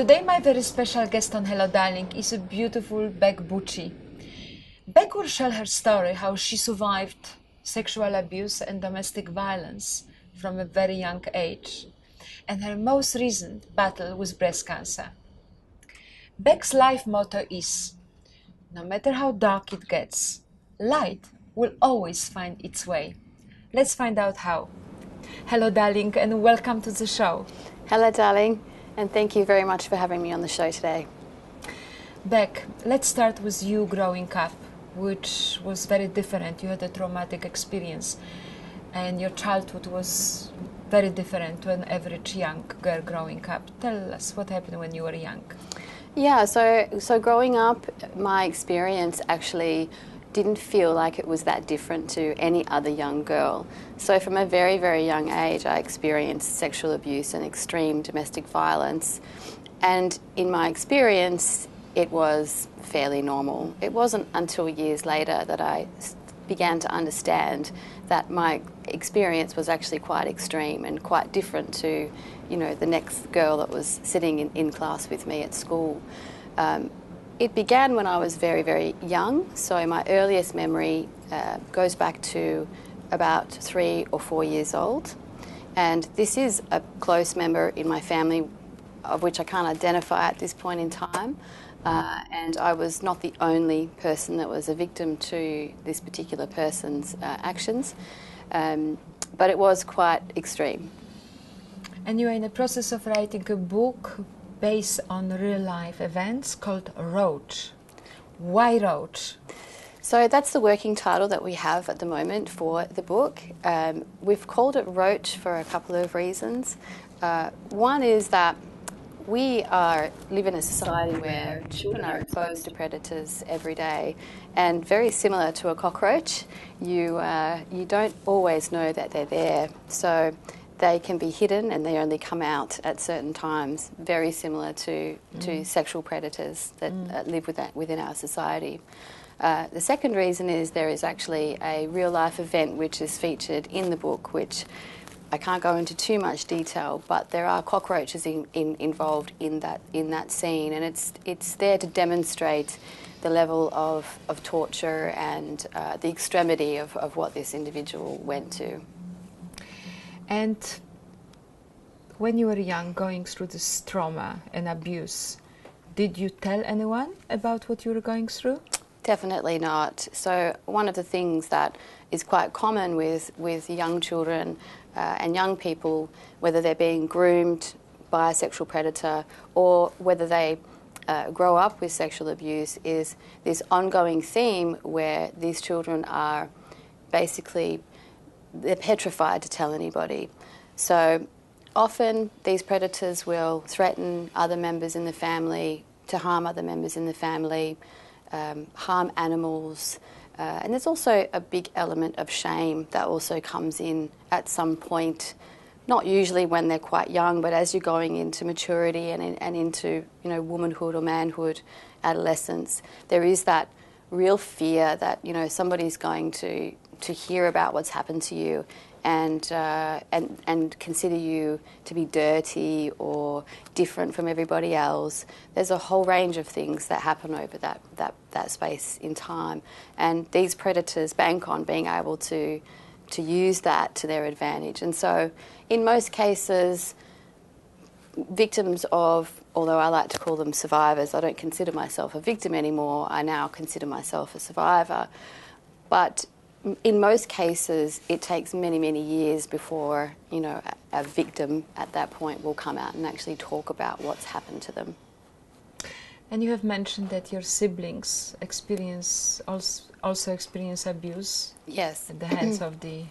Today my very special guest on Hello Darlink is a beautiful Bec Bucci. Bec will share her story how she survived sexual abuse and domestic violence from a very young age and her most recent battle with breast cancer. Bec's life motto is, no matter how dark it gets, light will always find its way. Let's find out how. Hello darling and welcome to the show. Hello darling, and thank you very much for having me on the show today. Bec, let's start with you growing up, which was very different. You had a traumatic experience and your childhood was very different to an average young girl growing up. Tell us what happened when you were young. Yeah, so growing up, my experience actually didn't feel like it was that different to any other young girl. So from a very, very young age, I experienced sexual abuse and extreme domestic violence. And in my experience, it was fairly normal. It wasn't until years later that I began to understand that my experience was actually quite extreme and quite different to, you know, the next girl that was sitting in class with me at school. It began when I was very, very young, so my earliest memory goes back to about 3 or 4 years old. And this is a close member in my family of which I can't identify at this point in time. And I was not the only person that was a victim to this particular person's actions, but it was quite extreme. And you are in the process of writing a book based on real-life events called Roach. Why Roach? So that's the working title that we have at the moment for the book. We've called it Roach for a couple of reasons. One is that we live in a society where children are exposed to predators every day, and very similar to a cockroach, you don't always know that they're there. So they can be hidden and they only come out at certain times, very similar to sexual predators that live within our society. The second reason is there is actually a real-life event which is featured in the book, which I can't go into too much detail, but there are cockroaches involved in that scene, and it's there to demonstrate the level of torture and the extremity of what this individual went to. And when you were young, going through this trauma and abuse, did you tell anyone about what you were going through? Definitely not. So one of the things that is quite common with young children and young people, whether they're being groomed by a sexual predator or whether they grow up with sexual abuse, is this ongoing theme where these children are basically, they're petrified to tell anybody. So often these predators will threaten other members in the family, to harm other members in the family, harm animals, and there's also a big element of shame that also comes in at some point, not usually when they're quite young, but as you're going into maturity and into, you know, womanhood or manhood, adolescence, there is that real fear that, you know, somebody's going to hear about what's happened to you and consider you to be dirty or different from everybody else. There's a whole range of things that happen over that space in time, and these predators bank on being able to use that to their advantage. And so in most cases, victims of, although I like to call them survivors, I don't consider myself a victim anymore, I now consider myself a survivor, but in most cases, it takes many, many years before, you know, a victim at that point will come out and actually talk about what's happened to them. And you have mentioned that your siblings also experience abuse. Yes. At the hands of the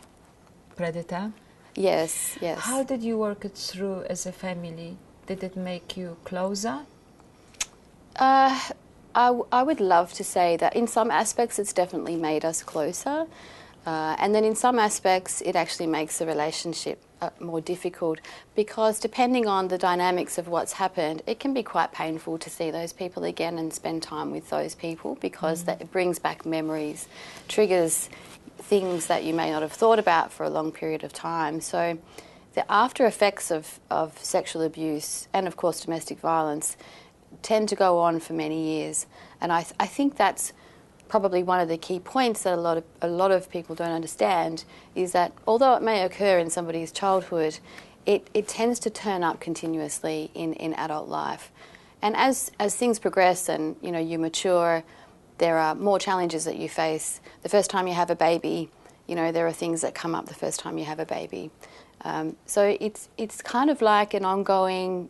predator. Yes, yes. How did you work it through as a family? Did it make you closer? I would love to say that in some aspects it's definitely made us closer, and then in some aspects it actually makes the relationship more difficult, because depending on the dynamics of what's happened, it can be quite painful to see those people again and spend time with those people, because that brings back memories, triggers things that you may not have thought about for a long period of time. So the after effects of sexual abuse and, of course, domestic violence tend to go on for many years. And I think that's probably one of the key points that a lot of people don't understand, is that although it may occur in somebody's childhood, it tends to turn up continuously in adult life. And as things progress and you mature, there are more challenges that you face. The first time you have a baby, there are things that come up the first time you have a baby. So it's kind of like an ongoing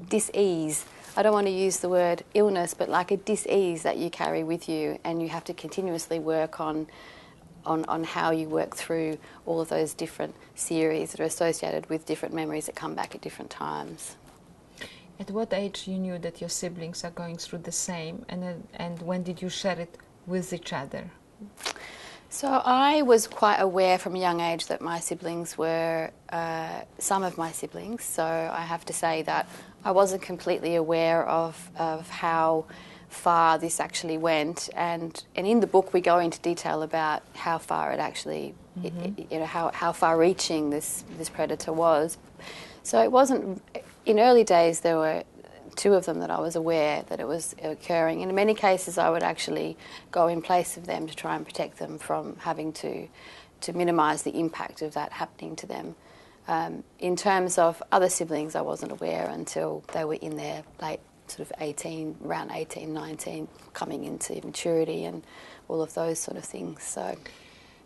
dis-ease. I don't want to use the word illness, but like a dis-ease that you carry with you, and you have to continuously work on how you work through all of those different series that are associated with different memories that come back at different times. At what age you knew that your siblings are going through the same, and when did you share it with each other? So I was quite aware from a young age that my siblings were, some of my siblings, so I have to say that I wasn't completely aware of how far this actually went, and in the book we go into detail about how far it actually, how far-reaching this predator was. So it wasn't, in early days there were two of them that I was aware that it was occurring. In many cases I would actually go in place of them to try and protect them from having to minimise the impact of that happening to them. In terms of other siblings, I wasn't aware until they were in their late sort of 18, around 18, 19, coming into maturity and all of those sort of things. So,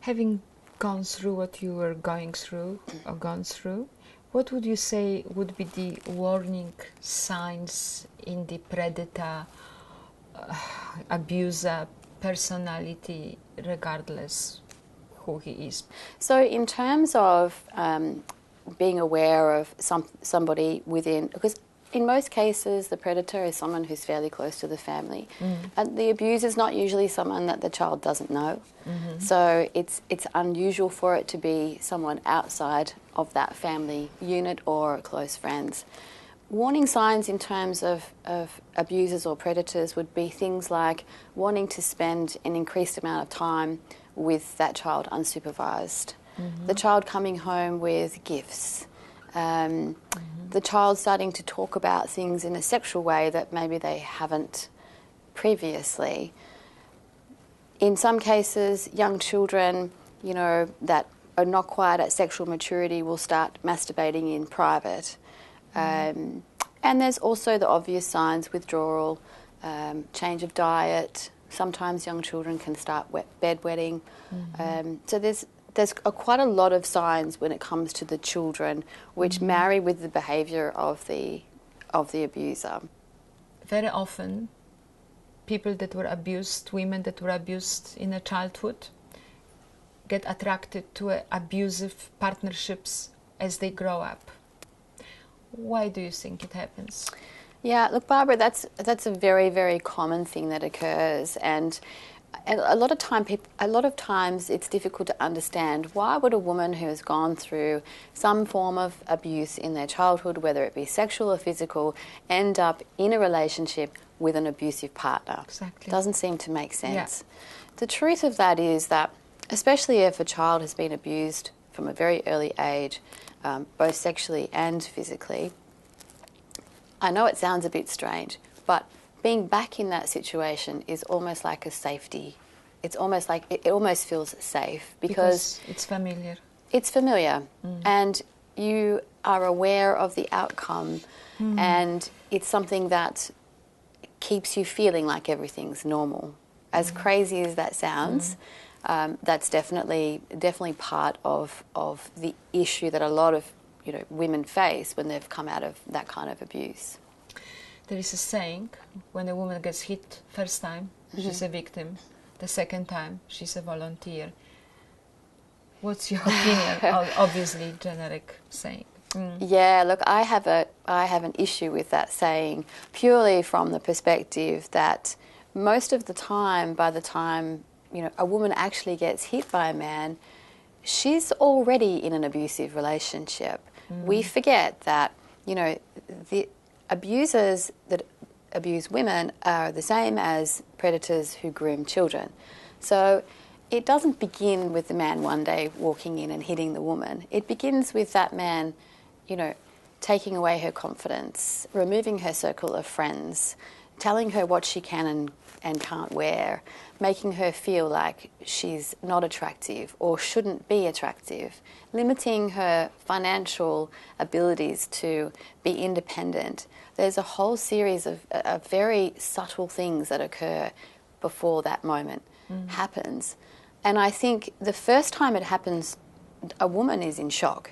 having gone through what you were going through or gone through, what would you say would be the warning signs in the predator, abuser personality, regardless who he is? So in terms of being aware of somebody within, because in most cases the predator is someone who's fairly close to the family, and the abuser is not usually someone that the child doesn't know. So it's unusual for it to be someone outside of that family unit or close friends. Warning signs in terms of abusers or predators would be things like wanting to spend an increased amount of time with that child unsupervised, the child coming home with gifts, the child starting to talk about things in a sexual way that maybe they haven't previously. In some cases, young children, that are not quite at sexual maturity will start masturbating in private. And there's also the obvious signs: withdrawal, change of diet. Sometimes young children can start bedwetting. So there's quite a lot of signs when it comes to the children, which marry with the behaviour of the abuser. Very often, people that were abused, women that were abused in a childhood, get attracted to abusive partnerships as they grow up. Why do you think it happens? Yeah, look, Barbara, that's a very, very common thing that occurs, and a lot of times it's difficult to understand why would a woman who has gone through some form of abuse in their childhood, whether it be sexual or physical, end up in a relationship with an abusive partner. Exactly. Doesn't seem to make sense. Yeah. The truth of that is that, especially if a child has been abused from a very early age, both sexually and physically, I know it sounds a bit strange, but being back in that situation is almost like a safety. It's almost like it almost feels safe because it's familiar. It's familiar, and you are aware of the outcome, and it's something that keeps you feeling like everything's normal. As crazy as that sounds, that's definitely part of the issue that a lot of women face when they've come out of that kind of abuse. There is a saying: when a woman gets hit first time, she's a victim. The second time, she's a volunteer. What's your opinion? Obviously, generic saying. Yeah, look, I have an issue with that saying, purely from the perspective that most of the time, by the time a woman actually gets hit by a man, she's already in an abusive relationship. We forget that the abusers that abuse women are the same as predators who groom children. So it doesn't begin with the man one day walking in and hitting the woman. It begins with that man, you know, taking away her confidence, removing her circle of friends, telling her what she can and can't wear, making her feel like she's not attractive or shouldn't be attractive, limiting her financial abilities to be independent. There's a whole series of very subtle things that occur before that moment happens. And I think the first time it happens, a woman is in shock,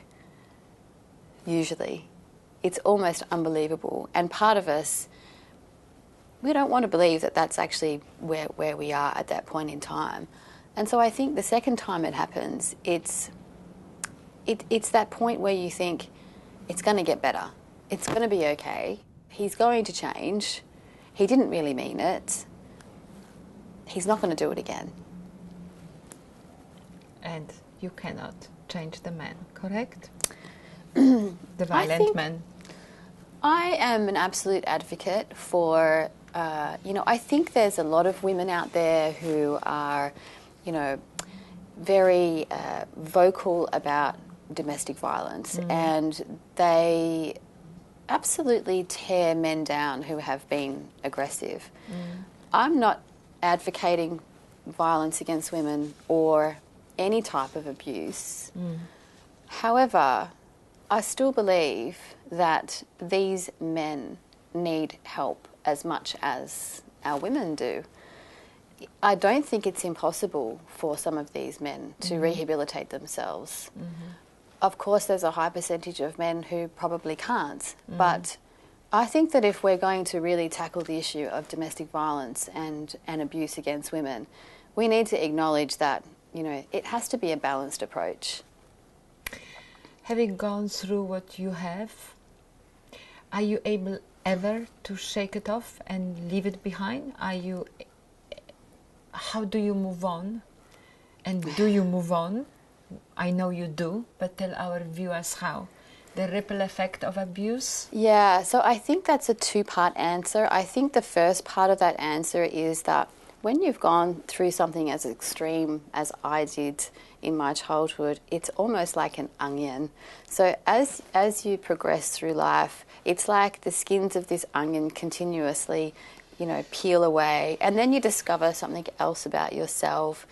usually. It's almost unbelievable. And part of us, we don't want to believe that that's actually where we are at that point in time. And so I think the second time it happens, it's that point where you think, it's going to get better. It's going to be okay. He's going to change. He didn't really mean it. He's not going to do it again. And you cannot change the man, correct? The violent man. I am an absolute advocate for, I think there's a lot of women out there who are, very vocal about domestic violence, and they absolutely tear men down who have been aggressive. I'm not advocating violence against women or any type of abuse. However, I still believe that these men need help as much as our women do. I don't think it's impossible for some of these men to rehabilitate themselves. Of course, there's a high percentage of men who probably can't, but I think that if we're going to really tackle the issue of domestic violence and abuse against women, we need to acknowledge that, it has to be a balanced approach. Having gone through what you have, are you able ever to shake it off and leave it behind? How do you move on? And do you move on? I know you do, but tell our viewers how. The ripple effect of abuse? Yeah, so I think that's a two-part answer. I think the first part of that answer is that when you've gone through something as extreme as I did in my childhood, it's almost like an onion. So as you progress through life, it's like the skins of this onion continuously, peel away, and then you discover something else about yourself,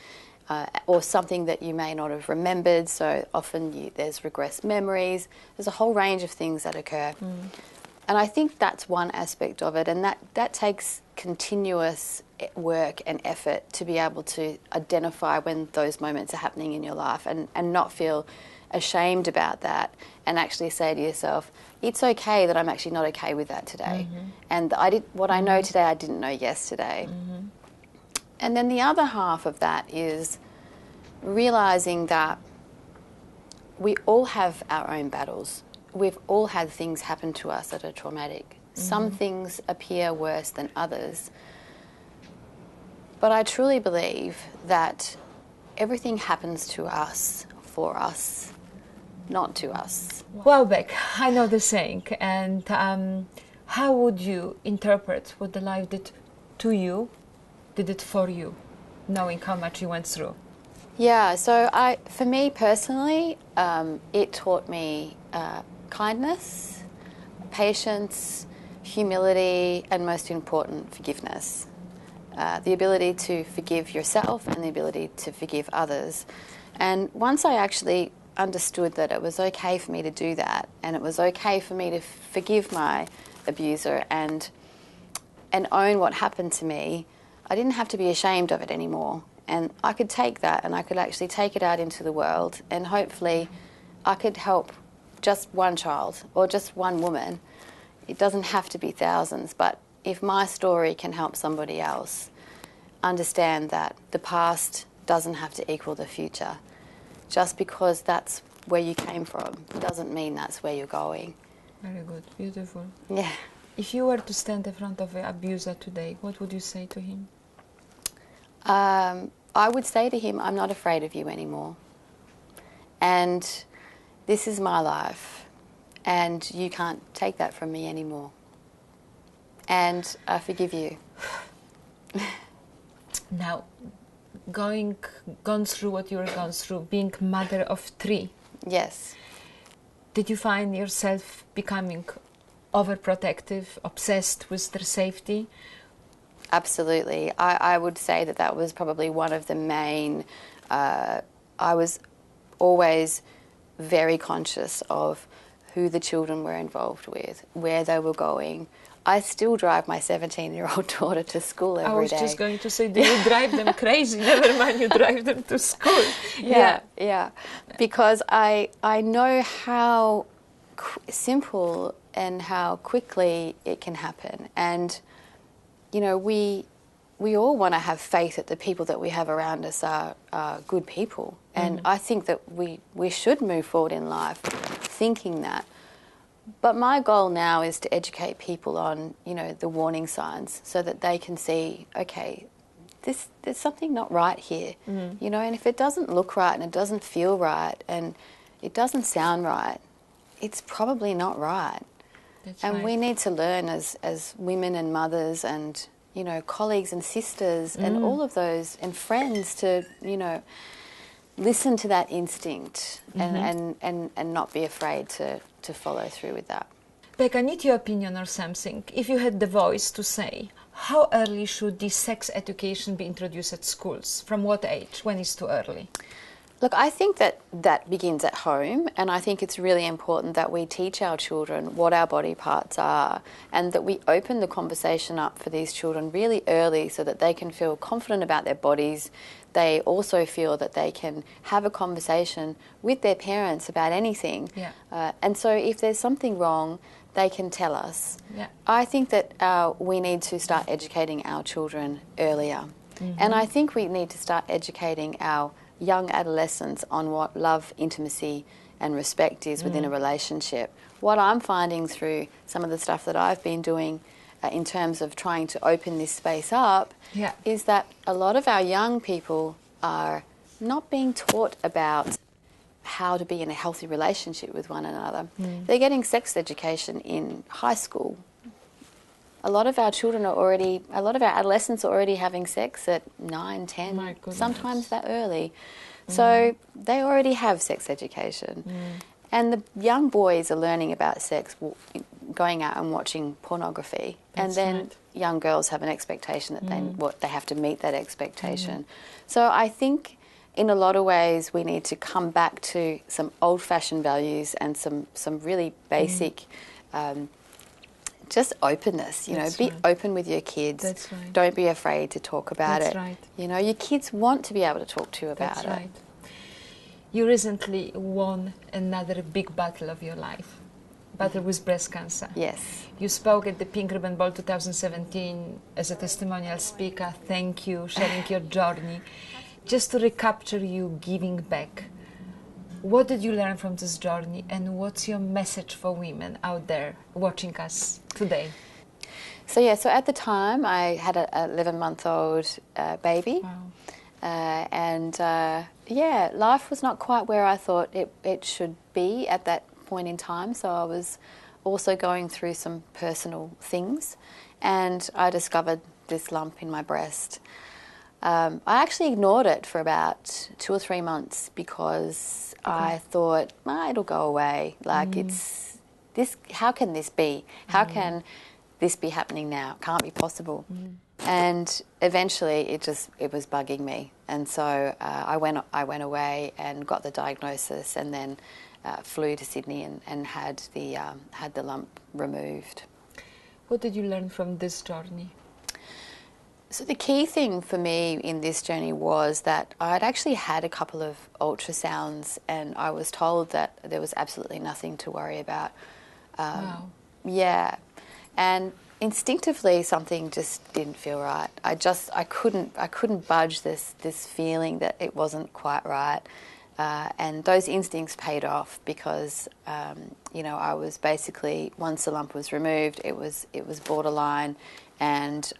or something that you may not have remembered. So often there's regressed memories. There's a whole range of things that occur. And I think that's one aspect of it, and that takes continuous work and effort to be able to identify when those moments are happening in your life and not feel ashamed about that, and actually say to yourself, it's okay that I'm actually not okay with that today. And what I know today I didn't know yesterday. And then the other half of that is realising that we all have our own battles. We've all had things happen to us that are traumatic. Some things appear worse than others. But I truly believe that everything happens to us, for us, not to us. Well, Bec, I know the saying. And how would you interpret what the life did to you, did it for you, knowing how much you went through? Yeah, so for me personally, it taught me kindness, patience, humility, and most important, forgiveness. The ability to forgive yourself and the ability to forgive others. And once I actually understood that it was okay for me to do that, and it was okay for me to forgive my abuser and own what happened to me, I didn't have to be ashamed of it anymore. And I could take that and I could actually take it out into the world, and hopefully I could help just one child or just one woman. It doesn't have to be thousands, but if my story can help somebody else understand that the past doesn't have to equal the future, just because that's where you came from doesn't mean that's where you're going. Very good, beautiful. Yeah. If you were to stand in front of an abuser today, what would you say to him? I would say to him, I'm not afraid of you anymore. And this is my life, and you can't take that from me anymore. And I forgive you. Now, gone through what you were gone through, being mother of 3. Yes. Did you find yourself becoming overprotective, obsessed with their safety? Absolutely. I would say that that was probably one of the main... I was always very conscious of who the children were involved with, where they were going. I still drive my 17-year-old daughter to school every day. I was just going to say, do you drive them crazy? Never mind, you drive them to school. Yeah. Because I know how simple and how quickly it can happen. And, you know, we all want to have faith that the people that we have around us are good people. And I think that we should move forward in life thinking that. But my goal now is to educate people on, you know, the warning signs so that they can see, okay, there's something not right here, you know, and if it doesn't look right and it doesn't feel right and it doesn't sound right, it's probably not right. That's and right. we need to learn as women and mothers and, you know, colleagues and sisters and all of those and friends to, you know, listen to that instinct and not be afraid to follow through with that. Bec, I need your opinion on something. If you had the voice to say, how early should this sex education be introduced at schools? From what age? When is too early? Look, I think that begins at home, and I think it's really important that we teach our children what our body parts are and that we open the conversation up for these children really early so that they can feel confident about their bodies. They also feel that they can have a conversation with their parents about anything. And so if there's something wrong, they can tell us. I think that we need to start educating our children earlier. And I think we need to start educating our young adolescents on what love, intimacy and respect is within a relationship. What I'm finding through some of the stuff that I've been doing in terms of trying to open this space up is that a lot of our young people are not being taught about how to be in a healthy relationship with one another. They're getting sex education in high school. A lot of our children are already, a lot of our adolescents are already having sex at 9, 10, sometimes that early. So they already have sex education. And the young boys are learning about sex, going out and watching pornography. And then young girls have an expectation that they have to meet that expectation. So I think in a lot of ways we need to come back to some old-fashioned values and some really basic just openness, you know, be open with your kids. Don't be afraid to talk about it. You know, your kids want to be able to talk to you about it. You recently won another big battle of your life, battle with breast cancer. Yes. You spoke at the Pink Ribbon Ball 2017 as a testimonial speaker. Thank you, sharing your journey. Just to recapture you giving back, what did you learn from this journey and what's your message for women out there watching us today? So yeah, so at the time I had an 11-month-old baby. Yeah, life was not quite where I thought it should be at that point in time. So I was also going through some personal things and I discovered this lump in my breast. I actually ignored it for about 2 or 3 months because I thought, it'll go away. Like it's this, how can this be? How can this be happening now? It can't be possible. And eventually it was bugging me. And so I went away and got the diagnosis and then flew to Sydney and had the lump removed. What did you learn from this journey? So the key thing for me in this journey was that I'd actually had a couple of ultrasounds and I was told that there was absolutely nothing to worry about. Yeah, and instinctively something just didn't feel right. I couldn't budge this feeling that it wasn't quite right. And those instincts paid off because you know, I was basically, once the lump was removed, it was borderline. And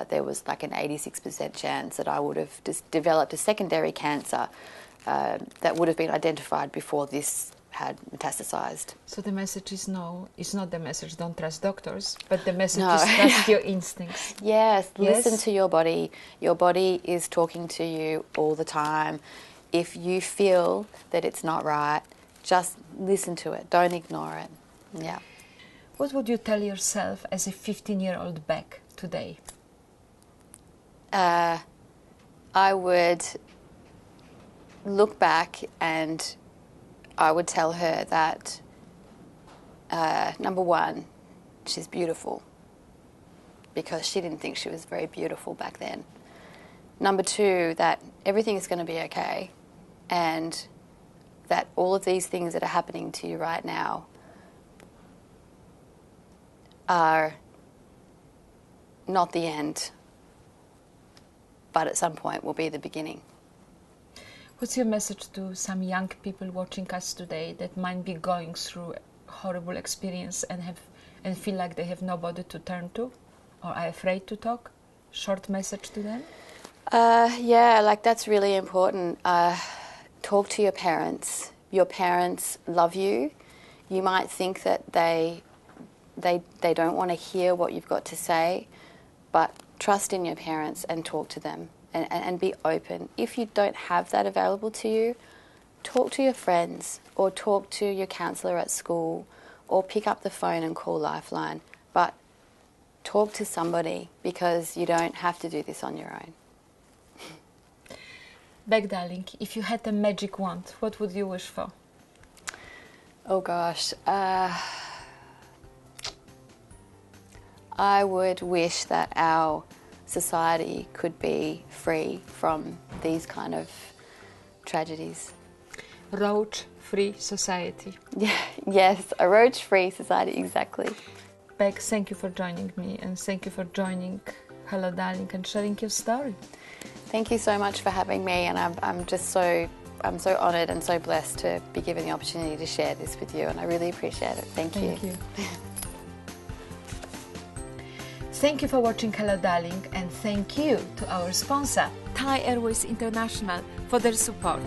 there was like an 86% chance that I would have just developed a secondary cancer that would have been identified before this had metastasized. So the message is no, it's not the message don't trust doctors, but the message No. is trust your instincts. Yes, Yes? listen to your body. Your body is talking to you all the time. If you feel that it's not right, just listen to it. Don't ignore it. Yeah. What would you tell yourself as a 15-year-old Bec today? I would look back and I would tell her that, number one, she's beautiful, because she didn't think she was very beautiful back then. Number two, that everything is going to be okay, and that all of these things that are happening to you right now are not the end, but at some point will be the beginning. What's your message to some young people watching us today that might be going through a horrible experience and feel like they have nobody to turn to or are afraid to talk? Short message to them? Yeah, like that's really important. Talk to your parents. Your parents love you. You might think that they don't want to hear what you've got to say, but trust in your parents and talk to them and be open. If you don't have that available to you, talk to your friends or talk to your counsellor at school or pick up the phone and call Lifeline. But talk to somebody, because you don't have to do this on your own. Bec, darling, if you had a magic wand, what would you wish for? Oh gosh. I would wish that our society could be free from these kind of tragedies. Roach-free society. Yeah, yes, a roach-free society, exactly. Bec, thank you for joining me, and thank you for joining Hello Darling and sharing your story. Thank you so much for having me, and I'm so honoured and so blessed to be given the opportunity to share this with you, and I really appreciate it. Thank you. Thank you. Thank you for watching Hello Darling, and thank you to our sponsor, Thai Airways International, for their support.